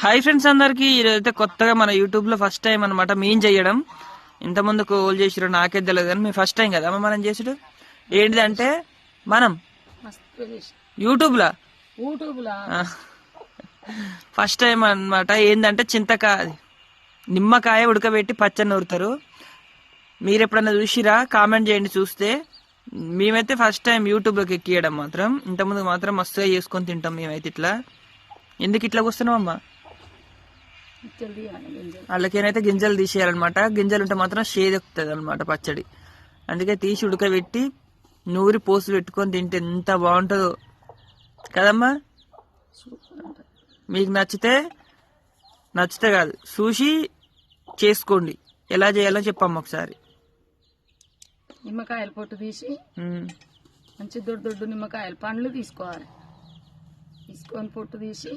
Hi friends అందరికి, ఈరోజైతే కొత్తగా మన యూట్యూబ్ లో ఫస్ట్ టైం అనమాట మేము చేయడం. ఇంత ముందుకు ఓల్ చేసిరు నాకే తెలియదు కానీ మేము ఫస్ట్ టైం కదా మనం చేసుడు. ఏంటిదంటే మనం యూట్యూబ్ లా ఫస్ట్ టైం అనమాట. ఏంటంటే చింతకాయ నిమ్మకాయ ఉడకబెట్టి పచ్చని నూరుతారు. మీరు ఎప్పుడన్నా చూసిరా? కామెంట్ చేయండి చూస్తే. మేమైతే ఫస్ట్ టైం యూట్యూబ్ లోకి ఎక్కియడం మాత్రం. ఇంతకుముందు మాత్రం మస్తుగా చేసుకొని తింటాం మేమైతే. ఇట్లా ఎందుకు ఇట్లా వస్తున్నాం అమ్మా? వాళ్ళకేనైతే గింజలు తీసేయాలన్నమాట. గింజలు ఉంటే మాత్రం షేదెక్కుతుంది అనమాట పచ్చడి. అందుకే తీసి ఉడకబెట్టి నూరి పోసు పెట్టుకొని తింటే ఎంత బాగుంటుందో కదమ్మా. మీకు నచ్చితే కాదు చూసి చేసుకోండి. ఎలా చేయాలో చెప్పమ్మా ఒకసారి. నిమ్మకాయలు పొట్టు తీసి మంచి దొడ్డు నిమ్మకాయలు పండ్లు తీసుకోవాలి. తీసుకొని పొట్టు తీసి